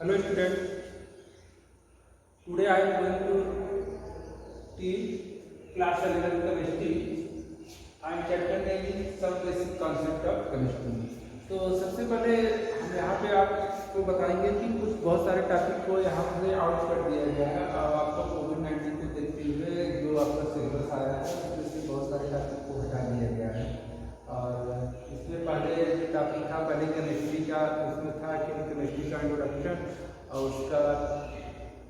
Hello student, today I am going to teach class 11 chemistry and chapter name is some basic concept of chemistry। तो सबसे पहले हम यहाँ पे आपको बताएंगे कि कुछ बहुत सारे टॉपिक को यहाँ से आउट कर दिया गया है। अब आपको कोविड-19 को देखते हुए जो आपका सिलेबस आया है उसमें से बहुत सारे टॉपिक को हटा दिया गया है। और इसमें पहले जो टॉपिक था पहले केमिस्ट्री का, उसमें था कि केमिस्ट्री का इंट्रोडक्शन और उसका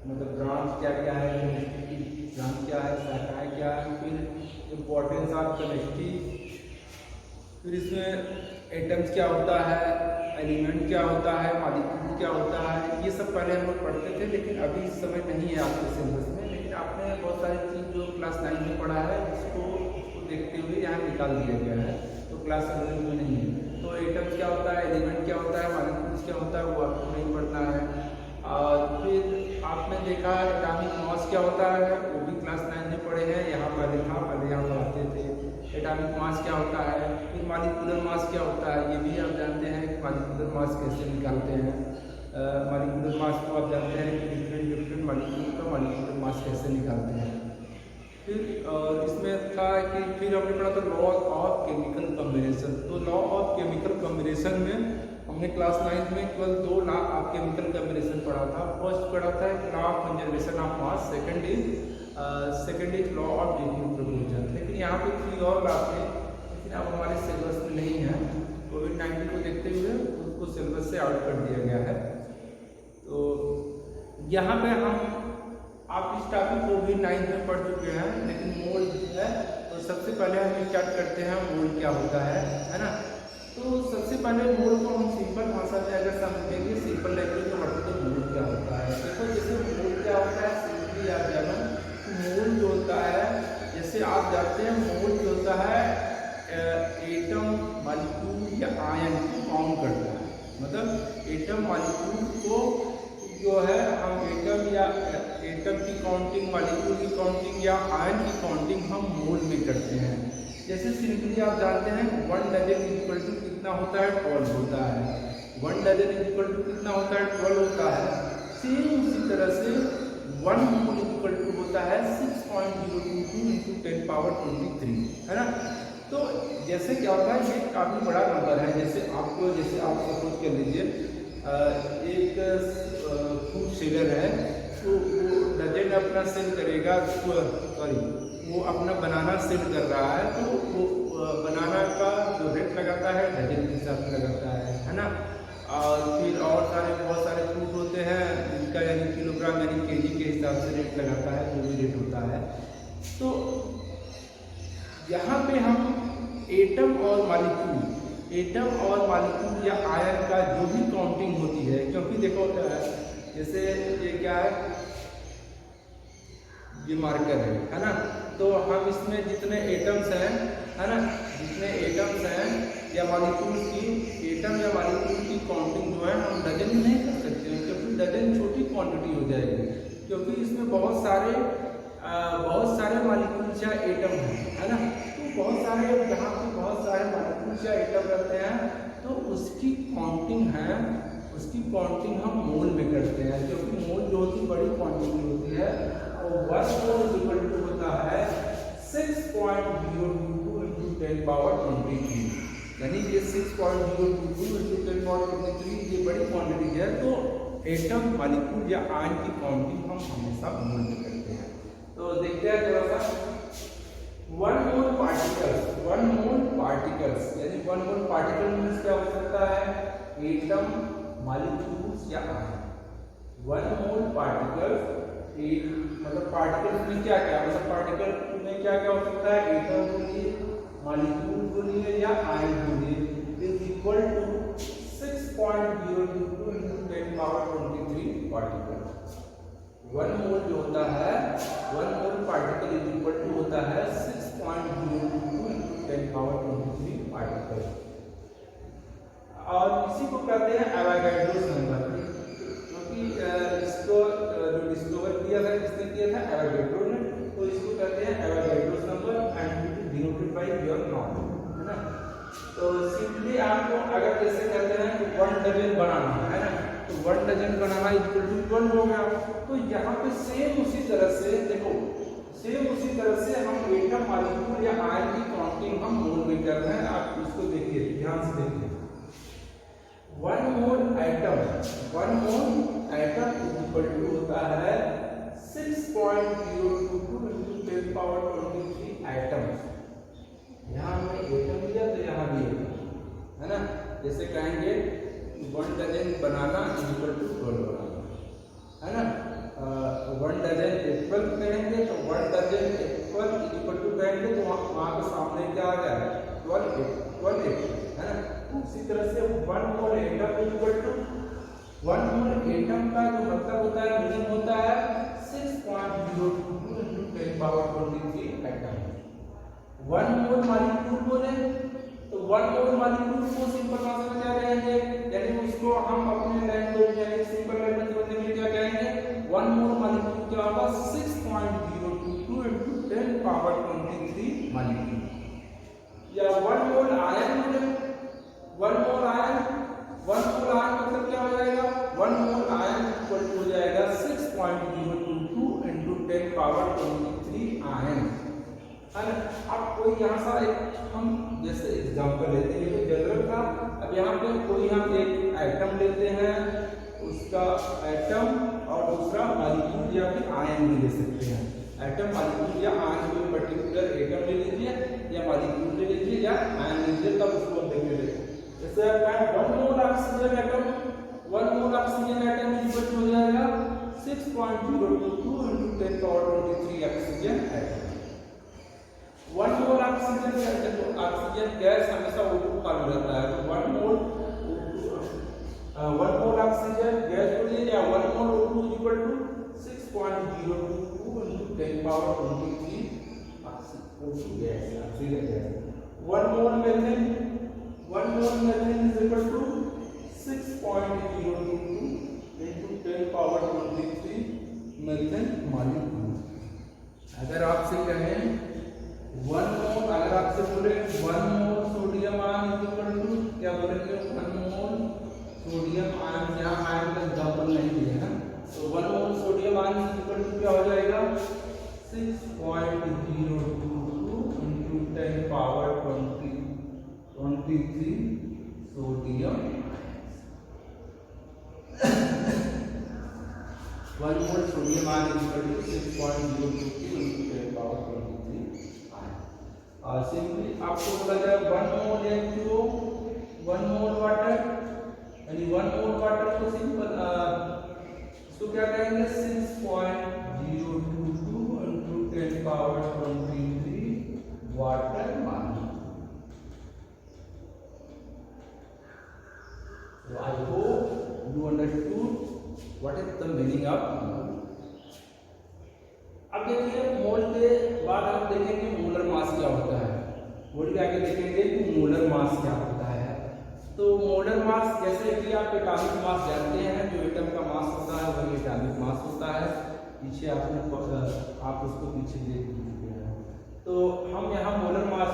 मतलब ब्रांच क्या क्या है, केमिस्ट्री की ब्रांच क्या है, शाखाएं क्या है, फिर इम्पोर्टेंस ऑफ केमिस्ट्री, फिर इसमें एटम्स क्या होता है, एलिमेंट क्या होता है, मॉलिक्यूल क्या होता है, ये सब पहले हम लोग पढ़ते थे। लेकिन अभी इस समय नहीं है आपके सिलेबस में, लेकिन आपने बहुत सारी चीज़ जो क्लास 9 में पढ़ा है उसको देखते हुए यहाँ निकाल दिया गया है, तो क्लास 11 में नहीं है। तो एटम्स क्या होता है, एलिमेंट क्या होता है, मॉलिक्यूल्स क्या होता है, वो आपको नहीं पढ़ना है। और फिर आपने देखा एटॉमिक मास क्या होता है, वो भी क्लास 9 में पढ़े हैं, यहाँ पहले था, पहले यहाँ पढ़ाते थे। एटॉमिक मास क्या होता है, फिर मॉलिक्यूलर मास क्या होता है, ये भी आप जानते हैं कि मॉलिक्यूलर मास कैसे निकालते हैं। मॉलिक्यूलर मास को आप जानते हैं कि डिफरेंट मॉलिक्यूल का मॉलिक्यूलर मास कैसे निकालते हैं। फिर इसमें था कि फिर हमने पढ़ा था लॉ ऑफ केमिकल कॉम्बिनेशन। तो लॉ ऑफ केमिकल कॉम्बिनेशन में हमने क्लास 9 में केवल 2 लॉ ऑफ केमिकल कॉम्बिनेशन पढ़ा था। फर्स्ट पढ़ा था law of conservation of mass, second is law of linear proportion. लेकिन यहाँ पे 3 और लॉ थे, लेकिन अब हमारे सिलेबस में नहीं है। कोविड-19 को देखते हुए उसको सिलेबस से आउट कर दिया गया है। तो यहाँ पे हम आप इस टॉपिक को भी 9 में पढ़ चुके हैं, लेकिन मोल है। तो सबसे पहले हम स्टार्ट करते हैं मोल क्या होता है ना। तो सबसे पहले मोल को हम सिंपल भाषा में अगर समझेंगे, सिंपल लैंग्वेज में पढ़ते तो मोल क्या होता है। देखो जैसे मोल क्या होता है, सिंपली आप जानो मोल जो होता है, जैसे आप जानते हैं मोल जो होता है एटम मॉलिक्यूल या आयन को काउंट करता है। मतलब एटम मॉलिक्यूल को जो है हम एटम की काउंटिंग, मॉलिक्यूल की काउंटिंग या आयन की काउंटिंग हम मोल में करते हैं। जैसे सिंपली आप जानते हैं 1 डजन इक्वल टू कितना होता है, 12 होता है। 1 डजन इक्वल टू कितना होता है, 12 होता है। सेम उसी तरह से 1 मोल इक्वल टू होता है 6.022 इंटू 10 पावर 23, है ना। तो जैसे क्या होता है, ये काफ़ी बड़ा नंबर है। जैसे आप सपोज कर लीजिए एक फूड सेलर है, तो वो डजन अपना सेल करेगा, वो अपना बनाना सेल कर रहा है, तो वो बनाना का जो रेट लगाता है डजन के हिसाब से लगाता है ना। और फिर और बहुत सारे फ्रूट होते हैं जिनका यानी किलोग्राम यानी केजी के हिसाब से रेट लगाता है, जो भी रेट होता है। तो यहाँ पे हम एटम और मॉलिक्यूल या आयन का जो भी काउंटिंग होती है, क्योंकि देखो जैसे ये क्या है, ये मार्कर है ना। तो हम इसमें जितने एटम्स हैं, है ना, जितने एटम्स हैं या मॉलिक्यूल की, एटम या मॉलिक्यूल की काउंटिंग जो है हम डजन में नहीं कर सकते हैं, क्योंकि डजन छोटी क्वांटिटी हो जाएगी। क्योंकि इसमें बहुत सारे मॉलिक्यूल्स या एटम है ना। तो बहुत सारे मॉलिक्यूल्स या एटम रहते हैं, तो उसकी काउंटिंग हम मोल में करते हैं। क्योंकि मोल जो होती बड़ी क्वांटिटी होती है, और 1 मोल इक्वल टू होता है 6.022 इंटू 10 पावर 23, यानी ये 6.022 इंटू 10 पावर 23 ये बड़ी क्वांटिटी है। तो एटम, मॉलिक्यूल या आयन की काउंटिंग हम हमेशा मोल में करते हैं। तो देखते हैं थोड़ा सा 1 मोल पार्टिकल्स यानी 1 मोल पार्टिकल मीन्स क्या हो सकता है, एटम, मॉलिक्यूल्स या आयन। 1 मोल पार्टिकल्स मतलब पार्टिकल्स में क्या क्या, मतलब पार्टिकल में क्या क्या हो सकता है, एटम को लिए, मॉलिक्यूल को लिए या आयन को लिए, is equal to 6.022 into 10 power 23 particle. 1 mole जो होता है, 1 mole particle is equal to होता है 6.022 इंटू 10 पावर 23 पार्टिकल। और इसी को कहते हैं एवोगाड्रोस नंबर, क्योंकि इसको जो डिस्कवर किया था, किसने किया था, एवोगाड्रो ने। तो इसको कहते हैं Avogadro's number and denoted by your knowledge, है ना। तो सिंपली आपको अगर जैसे कहते हैं कि 1 डजन बनाना है ना, तो 1 डजन बनाना इक्वल टू 12 हो गया। तो यहाँ पे सेम उसी तरह से देखो, सेम उसी तरह से हम एटम मॉलिक्यूल या आयन की काउंटिंग हम मोल में कर रहे हैं। आप इसको देखिए, ध्यान से देखिए। 1 मोल एटम इक्वल टू होता है 6.022 into 10 पावर 23 एटम्स। यहाँ हमने एटम लिया तो यहाँ भी एटम है ना। जैसे कहेंगे 1 डजन बनाना इक्वल टू 12 बनाना, है ना। 1 डजन एप्पल कहेंगे तो 1 डजन एप्पल इक्वल टू कहेंगे तो वहाँ के सामने क्या आ गया, 12 एप्पल, है ना। उसी तरह से 1 mole atom equal to 1 mole atom का जो मतलब होता है, मीनिंग होता है 6.022 into 10 पावर 23 एटम। 1 मोल मॉलिक्यूल बोले तो 1 मोल मॉलिक्यूल को सिंपल भाषा में क्या कहेंगे, यानी उसको हम अपने लैंग्वेज यानी सिंपल लैंग्वेज बोलने के लिए क्या कहेंगे, 1 मोल मॉलिक्यूल क्या होगा 6.022 into 10 पावर 23 मॉलिक्यूल। या 1 मोल आयन बोले, 1 मोल आयन मतलब क्या हो जाएगा, 1 मोल आयन इक्वल टू हो जाएगा 6.022 into 10 पावर 23 आयन, है ना। अब कोई यहाँ सा एक हम जैसे एग्जांपल लेते हैं, ये जनरल था। अब यहाँ पे कोई हम एक एटम लेते हैं, उसका एटम और दूसरा मॉलिक्यूल या फिर आयन भी ले सकते हैं। एटम मॉलिक्यूल या आयन कोई पर्टिकुलर एटम ले लीजिए या मॉलिक्यूल ले लीजिए या आयन ले लीजिए, तब उसको हम देखेंगे। जैसे 1 mole oxygen atom equal to हो जाएगा 6.022 into 10 power 23 oxygen atom. 1 mole oxygen gas हमेशा O2 फॉर्म रहता है, तो 1 मोल ऑक्सीजन गैस बोलिए या 1 mole O2 equal to 6.022 into 10 power 23 O2 gas, oxygen gas. 1 mole methane is equal to 6.022 into 10 power 23 methane molecule. अगर आपसे कहें 1 mole, अगर आपसे बोले 1 mole sodium ion is equal to, क्या बोलेंगे 1 मोल सोडियम आयन, यहाँ आयन का एग्जांपल नहीं दिया है, तो 1 mole sodium ion is equal to क्या हो जाएगा 6.022 into 10 power 23 sodium. 1 mole sodium ion is equal to 6.022 into 10 power 23 ion. और सिंपली आपको बोला जाए 1 मोल H2O, 1 मोल वाटर, यानी 1 मोल वाटर को सिंपल इसको क्या कहेंगे 6.022 into 10 पावर 23 वाटर मानी। So I hope you understood what is the meaning of mole। अब देखिए मोल के बाद हम देखेंगे मोलर मास क्या होता है। मोल के आगे देखेंगे कि मोलर मास क्या होता है। तो मोलर मास जैसे कि आप एटॉमिक मास जानते हैं, जो एटम का मास होता है वही एटॉमिक मास होता है। पीछे आप उसको पीछे देख लीजिए। तो हम यहाँ मोलर मास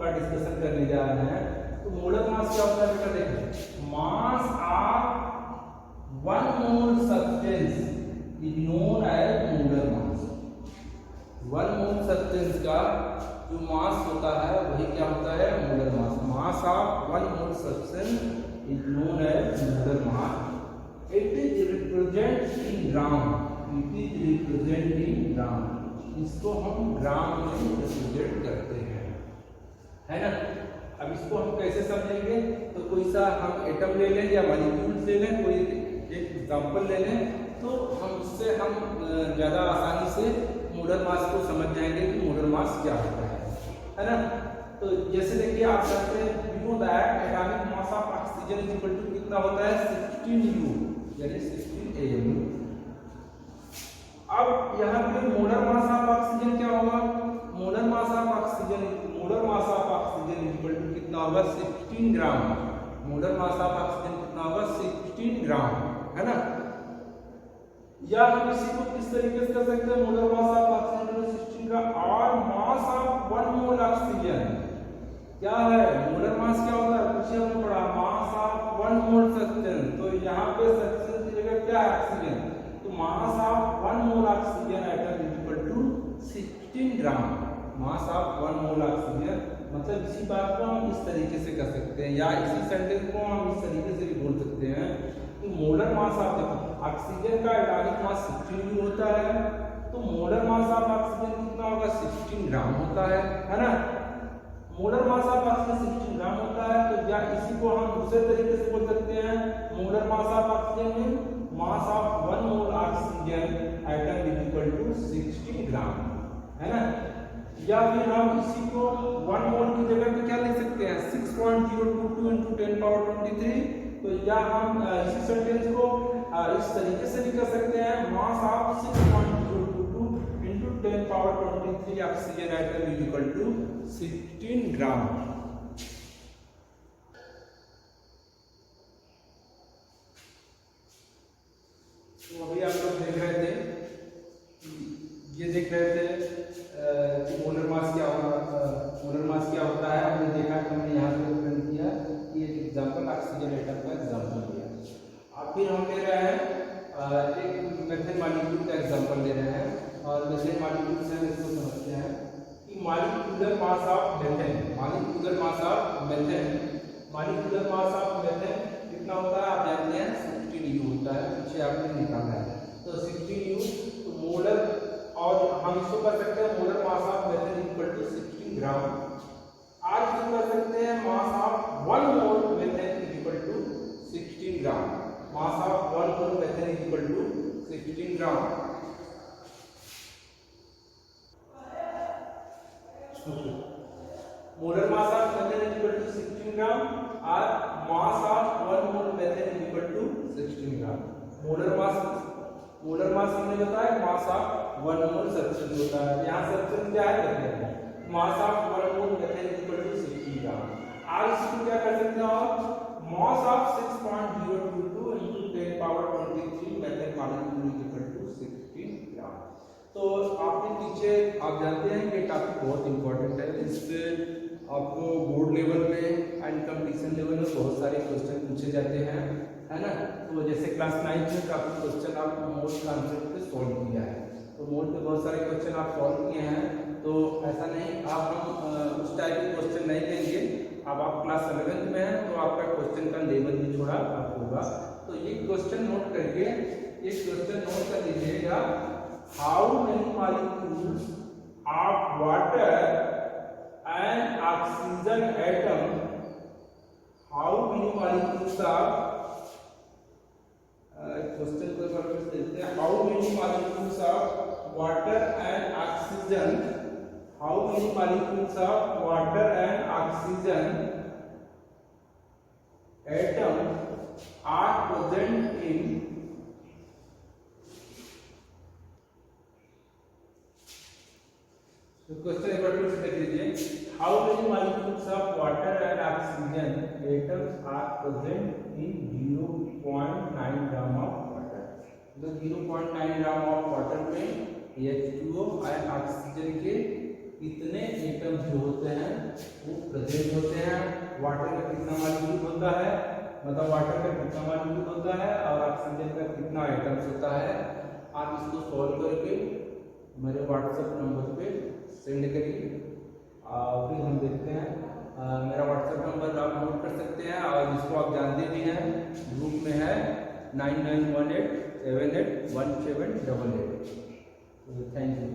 का डिस्कशन करने जा रहे हैं। तो मोलर मास क्या होता है बेटा, देखिए mass of 1 mole substance is known as molar mass. 1 mole substance का जो मास होता है वही क्या होता है, molar mass. Mass of 1 mole substance is known as molar mass. It is represent in gram. इसको हम ग्राम में रिप्रेजेंट करते हैं, है ना। अब इसको हम कैसे समझेंगे, तो कोई सा हम एटम ले लें या मॉलिक्यूल ले लें, कोई एक एग्जांपल ले लें, तो हम उससे हम ज़्यादा आसानी से मोलर मास को समझ जाएंगे कि मोलर मास क्या होता है ना। तो जैसे देखिए आप जानते हैं you know that atomic mass of oxygen is equal to कितना होता है 16 U यानी 16 AMU। अब यहाँ पे मोलर मास ऑफ ऑक्सीजन क्या होगा, molar mass of oxygen equal to कितना होगा 16 gram. Molar mass of oxygen कितना होगा 16 ग्राम, है ना। या हम इसी को किस तरीके से कर सकते हैं, molar mass of oxygen 16 gram और मास ऑफ 1 मोल ऑक्सीजन क्या है, मोलर मास क्या होता है, पीछे हमने पढ़ा मास ऑफ 1 मोल सब्सटेंस। तो यहाँ पे सब्सटेंस क्या है ऑक्सीजन, तो mass of 1 mole oxygen atom is equal to 16 gram. Mass of 1 mole oxygen, मतलब इसी बात को हम इस तरीके से कर सकते हैं, या इसी सेंटेंस को हम इस तरीके से भी बोल सकते हैं कि मोलर मास ऑफ, देखो ऑक्सीजन का एटॉमिक मास 16 होता है, तो मोलर मास ऑफ ऑक्सीजन कितना होगा, 16 ग्राम होता है ना। मोलर मास ऑफ ऑक्सीजन 16 ग्राम होता है, तो या इसी को हम दूसरे तरीके से बोल सकते हैं, मोलर मास ऑफ ऑक्सीजन में mass of 1 mole oxygen atom is equal to 16 gram, है ना। या फिर हम इसी को 1 मोल की जगह पे क्या लिख सकते हैं, 6.022 into 10 पावर 23, तो या हम इसी सेंटेंस को इस तरीके से भी कर सकते हैं, mass of 6.022 into 10 power 23 oxygen atom is equal to 16 gram. तो अभी आप लोग देख रहे थे, ये देख रहे थे कि मोलर मास क्या होगा, मोलर मास क्या होता है। हमने देखा कि हमने यहाँ पे प्रिंट किया कि एक एग्जांपल ऑक्सीजन एटम का एग्जांपल दिया। अब फिर हम ले रहे हैं एक मेथन मॉलिक्यूल का एग्जांपल ले रहे हैं, और मेथन मॉलिक्यूल से हम इसको समझते हैं कि molecular mass of methane, molecular mass of methane, molecular mass of methane कितना होता है आप जानते हैं, 16U होता है, पीछे आपने निकाला है, तो 16U, तो मोलर, और हम इसको कर सकते हैं molar mass of methane equal to 16 gram. आज इसको कर सकते हैं mass of 1 mole methane equal to 16 gram, mass of 1 mole methane equal to 16 gram. Molar mass of methane equal to 16 gram और mass of 1 mole methane equal to 16 gram. Molar mass हमने बताया मास of 1 mole substance होता है, यहाँ substance क्या है कहते हैं, mass of 1 mole methane equal to 16 gram. आज इसको क्या कर सकते हैं आप, mass of 6.022 into 10 power 23 methane molecule equal to 16 gram. तो आपने पीछे, आप जानते हैं कि टॉपिक बहुत इंपॉर्टेंट है, इससे आपको बोर्ड लेवल में एंड कंपटीशन लेवल में बहुत सारे क्वेश्चन पूछे जाते हैं, है ना। तो जैसे क्लास 9 में काफी क्वेश्चन आप मोल कॉन्सेप्ट पे सॉल्व किया है, तो मोल पे बहुत सारे क्वेश्चन आप सॉल्व किए हैं, तो ऐसा नहीं आप हम उस टाइप के क्वेश्चन नहीं लेंगे। अब आप क्लास 11th में हैं, तो आपका क्वेश्चन का लेवल भी थोड़ा अप होगा, तो ये क्वेश्चन नोट करके, ये क्वेश्चन नोट कर लीजिएगा, how many molecules of water and oxygen atom, how many molecules of, question को एक बार फिर देखते हैं, how many molecules of water and oxygen, how many molecules of water and oxygen atom are present in, तो question एक बार फिर से देख लीजिए, how many molecules of water and oxygen atoms are present in 0.9 gram of water, तो 0.9 gram of water में H2O और ऑक्सीजन के कितने एटम जो होते हैं वो प्रेजेंट होते हैं। वाटर का कितना मॉलिक्यूल होता है, मतलब वाटर का कितना मॉलिक्यूल होता है और ऑक्सीजन का कितना एटम्स होता है। आप इसको सॉल्व करके मेरे व्हाट्सएप नंबर पे सेंड करिए, फिर हम देखते हैं। मेरा व्हाट्सएप नंबर आप नोट कर सकते हैं, और जिसको आप जानते भी हैं, ग्रुप में है 9918781788। Thank you.